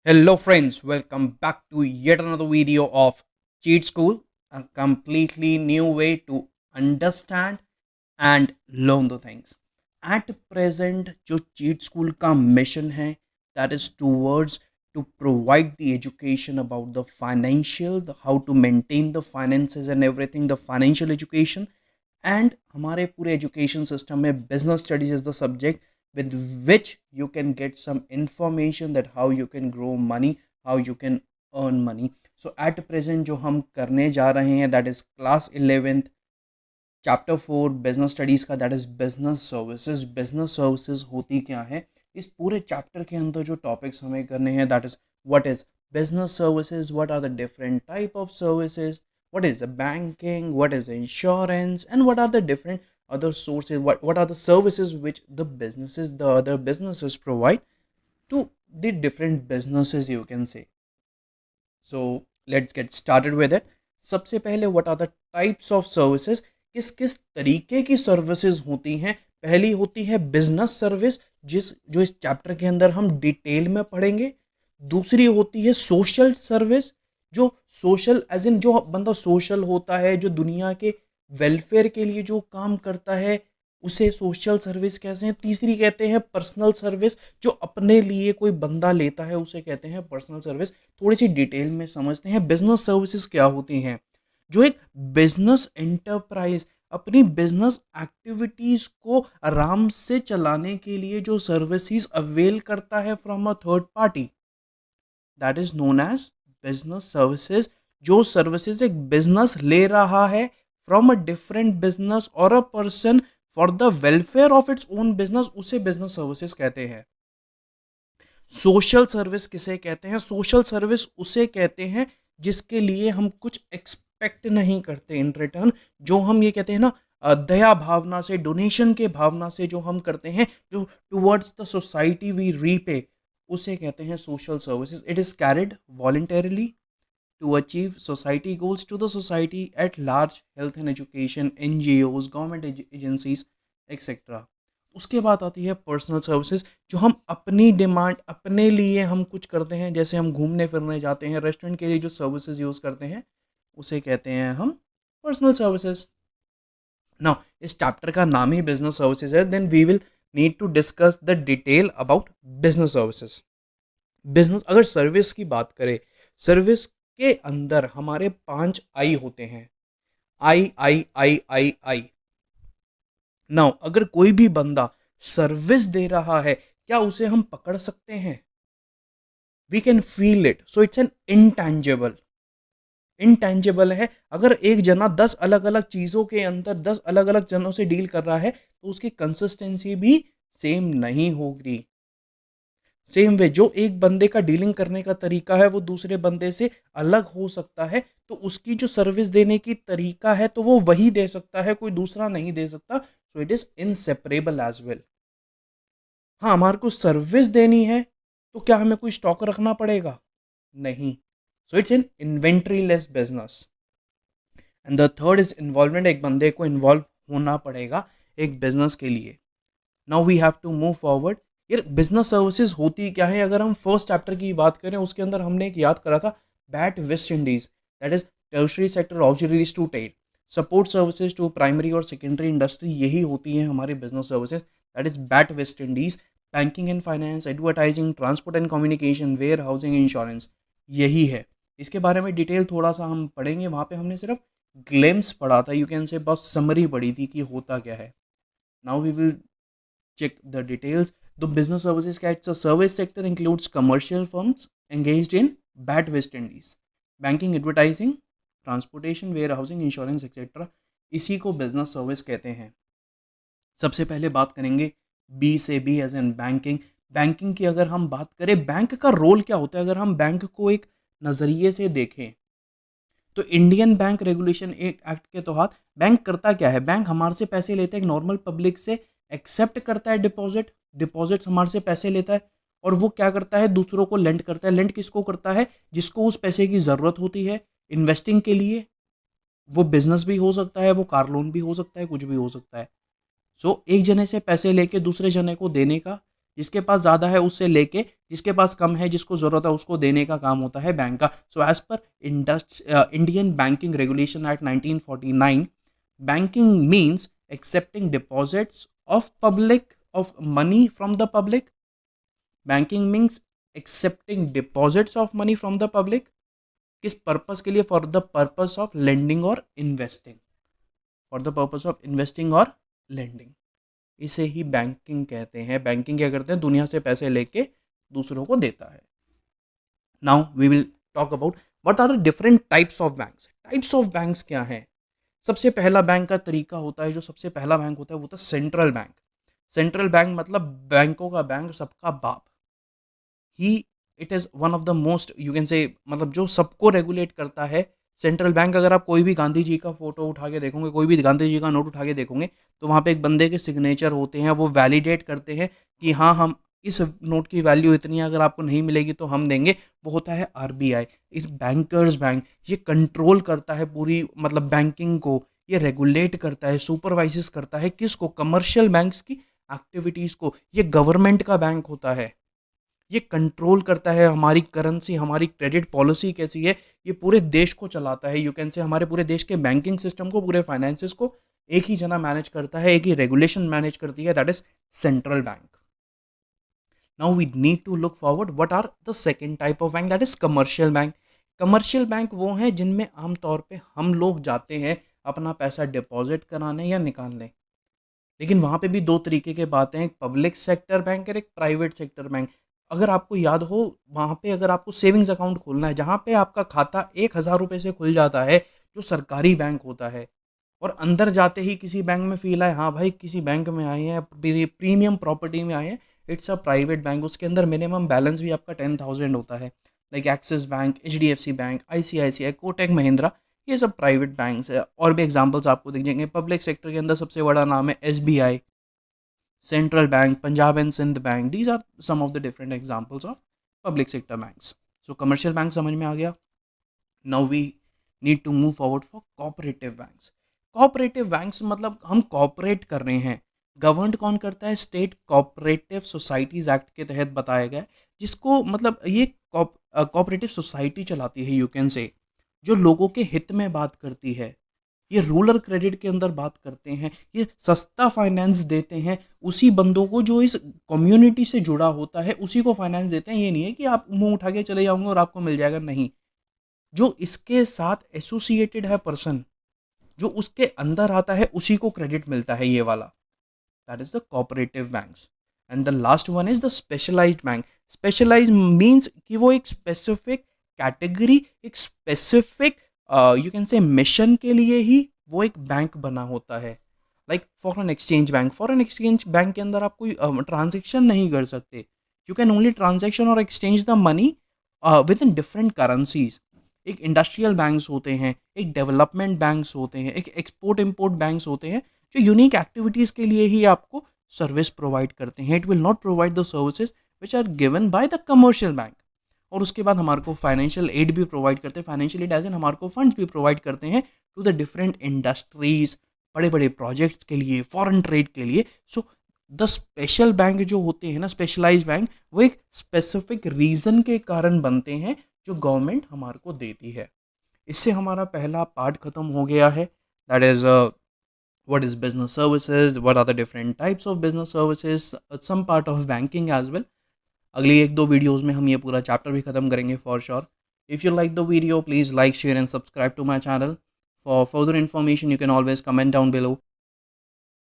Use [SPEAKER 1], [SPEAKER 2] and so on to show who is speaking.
[SPEAKER 1] Hello, friends. Welcome back to yet another video of Cheat School, a completely new way to understand and learn the things. At present, जो Cheat School का mission है, that is towards to provide the education about the financial, how to maintain the finances and everything, the financial education. And हमारे पूरे education system में business studies is the subject with which you can get some information that how you can grow money, how you can earn money. So at present जो हम करने जा रहे हैं that is class 11th chapter 4 business studies का, that is business services. Business services होती क्या है? इस पूरे चैप्टर के अंदर जो टॉपिक्स हमें करने हैं that is what is business services, what are the different type of services, what is banking, what is insurance, and what are the different other sources, what are the services which the other businesses provide to the different businesses, you can say. So let's get started with it. सबसे पहले what are the types of services, किस किस तरीके की services होती हैं. पहली होती है बिजनेस सर्विस, जो इस चैप्टर के अंदर हम डिटेल में पढ़ेंगे. दूसरी होती है सोशल सर्विस, जो सोशल एज इन जो बंदा सोशल होता है, जो दुनिया के वेलफेयर के लिए जो काम करता है, उसे सोशल सर्विस कहते हैं. तीसरी कहते हैं पर्सनल सर्विस, जो अपने लिए कोई बंदा लेता है उसे कहते हैं पर्सनल सर्विस. थोड़ी सी डिटेल में समझते हैं बिजनेस सर्विसेज क्या होती हैं. जो एक बिजनेस एंटरप्राइज अपनी बिजनेस एक्टिविटीज को आराम से चलाने के लिए जो सर्विसेज अवेल करता है from a third party, that is known as business services. जो सर्विसेज एक बिजनेस ले रहा है फ्रॉम अ डिफरेंट बिजनेस और a person for the welfare of its own business, उसे बिजनेस सर्विसेज कहते हैं. सोशल सर्विस किसे कहते हैं? सोशल सर्विस उसे कहते हैं जिसके लिए हम कुछ एक्सपेक्ट नहीं करते इन रिटर्न. जो हम ये कहते हैं ना, दया भावना से, डोनेशन के भावना से जो हम करते हैं, जो towards the society we repay, उसे कहते हैं social services. It is carried voluntarily to achieve society goals to the society at large. Health and education, NGOs, government agencies etcetera. उसके बाद आती है पर्सनल सर्विसेज, जो हम अपनी डिमांड, अपने लिए हम कुछ करते हैं. जैसे हम घूमने फिरने जाते हैं, रेस्टोरेंट के लिए जो सर्विसेज यूज़ करते हैं उसे कहते हैं हम पर्सनल सर्विसेज. नाउ इस चैप्टर का नाम ही बिजनेस सर्विसेज है. Then we will need to discuss the detail about business services. Business अगर सर्विस की बात करें, सर्विस के अंदर हमारे 5 आई होते हैं. आई आई आई आई आई. नाउ अगर कोई भी बंदा सर्विस दे रहा है, क्या उसे हम पकड़ सकते हैं? We can feel it. So it's an intangible. Intangible है. अगर एक जना 10 अलग अलग चीज़ों के अंदर 10 अलग अलग जनों से डील कर रहा है तो उसकी कंसिस्टेंसी भी सेम नहीं होगी. सेम वे जो एक बंदे का डीलिंग करने का तरीका है वो दूसरे बंदे से अलग हो सकता है, तो उसकी जो सर्विस देने की तरीका है तो वो वही दे सकता है, कोई दूसरा नहीं दे सकता. So it is inseparable as well. हाँ, हमारे को सर्विस देनी है तो क्या हमें कोई स्टॉक रखना पड़ेगा? नहीं. सो it's N inventory less business. And the third is involvement. एक बंदे को इन्वॉल्व होना पड़ेगा एक बिजनेस के लिए. Now we have to move forward. यार बिजनेस सर्विसेज होती क्या है? अगर हम फर्स्ट चैप्टर की बात करें, उसके अंदर हमने एक याद करा था, bat West Indies, that is tertiary sector auxiliaries to trade, support services to primary और सेकेंडरी इंडस्ट्री. यही होती हैं हमारी business services. That is bat West Indies. Banking and finance, advertising, transport and communication, warehousing, insurance, यही है. इसके बारे में डिटेल थोड़ा सा हम पढ़ेंगे. वहाँ पे हमने सिर्फ ग्लिम्स पढ़ा था, यू कैन से बहुत समरी पढ़ी थी कि होता क्या है. Now we will check the details. The business services catch the service sector includes commercial firms engaged in BAT West Indies, banking, advertising, transportation, warehousing, insurance, etc. इसी को बिजनेस सर्विस कहते हैं. सबसे पहले बात करेंगे बी से B as an banking. Banking की अगर हम बात करें, बैंक का रोल क्या होता है? अगर हम बैंक को एक नज़रिए से देखें तो इंडियन बैंक रेगुलेशन एक्ट के तहत बैंक करता क्या है? बैंक हमारे से पैसे लेता है, एक नॉर्मल पब्लिक से एक्सेप्ट करता है डिपॉजिट्स हमारे से पैसे लेता है, और वो क्या करता है? दूसरों को लेंड करता है. लेंड किसको करता है? जिसको उस पैसे की ज़रूरत होती है इन्वेस्टिंग के लिए. वो बिजनेस भी हो सकता है, वो कार लोन भी हो सकता है, कुछ भी हो सकता है. सो एक जने से पैसे लेके दूसरे जने को देने का जिसके पास ज़्यादा है उससे लेके जिसके पास कम है, जिसको ज़रूरत है उसको देने का काम होता है बैंक का। So as per Indian banking regulation act 1949, banking means accepting deposits of public of money from the public. Banking means accepting deposits of money from the public. किस पर्पस के लिए? For the purpose of lending और investing. For the purpose of investing और lending, इसे ही banking कहते हैं। Banking क्या करते हैं? दुनिया से पैसे लेके दूसरों को देता है। Now we will talk about what are the different types of banks. Types of banks क्या है? सबसे पहला बैंक का तरीका होता है, जो सबसे पहला बैंक होता है वो होता है सेंट्रल बैंक। सेंट्रल बैंक मतलब बैंकों का बैंक, सबका बाप। He it is one of the most you can say, मतलब जो सबको रेगुलेट करता है सेंट्रल बैंक। अगर आप कोई भी गांधी जी का फोटो उठा के देखोगे, कोई भी गांधी जी का नोट उठा के देखोगे, तो वहाँ पे एक बंदे के सिग्नेचर होते हैं, वो वैलिडेट करते हैं कि हाँ हम इस नोट की वैल्यू इतनी है, अगर आपको नहीं मिलेगी तो हम देंगे। वो होता है आरबीआई। इस बैंकर्स बैंक ये कंट्रोल करता है पूरी मतलब बैंकिंग को, ये रेगुलेट करता है, सुपरवाइज करता है किसको? कमर्शियल बैंक्स की एक्टिविटीज़ को। ये गवर्नमेंट का बैंक होता है, ये कंट्रोल करता है हमारी करेंसी, हमारी क्रेडिट पॉलिसी कैसी है, ये पूरे देश को चलाता है। यू कैन से हमारे पूरे देश के बैंकिंग सिस्टम को, पूरे फाइनेंसेस को एक ही जना मैनेज करता है, एक ही रेगुलेशन मैनेज करती है, that is central bank. Now we need to look forward what are the second type of bank, that is commercial bank. Commercial bank वो हैं जिनमें आमतौर पे हम लोग जाते हैं अपना पैसा डिपॉजिट कराने या निकालने। लेकिन वहाँ पे भी दो तरीके के बातें हैं, एक पब्लिक सेक्टर बैंक और एक प्राइवेट सेक्टर बैंक। अगर आपको याद हो, वहाँ पे अगर आपको सेविंग्स अकाउंट खोलना है, जहाँ पे आपका खाता 1,000 रुपये से खुल जाता है, जो सरकारी बैंक होता है, और अंदर जाते ही किसी बैंक में फील आए हाँ भाई किसी बैंक में आए हैं, प्रीमियम प्रॉपर्टी में आए हैं, इट्स अ प्राइवेट बैंक। उसके अंदर मिनिमम बैलेंस भी आपका 10,000 होता है। Like axis bank, HDFC bank, ICICI, Kotak Mahindra, ये सब प्राइवेट बैंक्स है। और भी एग्जांपल्स आपको दिख जाएंगे। पब्लिक सेक्टर के अंदर सबसे बड़ा नाम है SBI, central bank, Punjab and Sind bank. These are some of the different examples of public sector banks. So commercial bank समझ में आ गया। Now we need to move forward for cooperative banks. Cooperative banks मतलब हम कॉपरेट कर रहे हैं। Govern कौन करता है? स्टेट कोऑपरेटिव सोसाइटीज एक्ट के तहत बताया गया है, जिसको मतलब ये कोऑपरेटिव सोसाइटी चलाती है, यू कैन से, जो लोगों के हित में बात करती है। ये रूरल क्रेडिट के अंदर बात करते हैं, ये सस्ता फाइनेंस देते हैं उसी बंदों को जो इस कम्युनिटी से जुड़ा होता है, उसी को फाइनेंस देते हैं। ये नहीं है कि आप मुंह उठा के चले जाओगे और आपको मिल जाएगा, नहीं। जो इसके साथ एसोसिएटेड है पर्सन, जो उसके अंदर आता है, उसी को क्रेडिट मिलता है, ये वाला। That is the cooperative banks. And the last one is the specialised bank. Specialised means कि वो एक स्पेसिफिक कैटेगरी, एक specific you can say mission के लिए ही वो एक बैंक बना होता है। Like foreign exchange bank. Foreign exchange bank के अंदर आप कोई ट्रांजेक्शन नहीं कर सकते। यू कैन ओनली ट्रांजेक्शन और exchange the money within different currencies. एक इंडस्ट्रियल बैंक्स होते हैं, एक डेवलपमेंट बैंक्स होते हैं, एक एक्सपोर्ट इम्पोर्ट बैंक्स होते हैं, जो यूनिक एक्टिविटीज़ के लिए ही आपको सर्विस प्रोवाइड करते हैं। It will not provide the services which are given by the commercial bank. और उसके बाद हमारे को फाइनेंशियल एड भी प्रोवाइड करते हैं। फाइनेंशियल एड एज एन हमारे को फंड्स भी प्रोवाइड करते हैं टू द डिफरेंट इंडस्ट्रीज, बड़े बड़े प्रोजेक्ट्स के लिए, फॉरेन ट्रेड के लिए। सो द स्पेशल बैंक जो होते हैं ना, स्पेशलाइज बैंक, वो एक स्पेसिफिक रीजन के कारण बनते हैं जो गवर्नमेंट हमारे को देती है। इससे हमारा पहला पार्ट खत्म हो गया है, that is what is business services, what are the different types of business services, some part of banking as well. अगली एक दो वीडियोस में हम ये पूरा चैप्टर भी खत्म करेंगे for sure. If you like the video please like, share and subscribe to my channel. For further information you can always comment down below.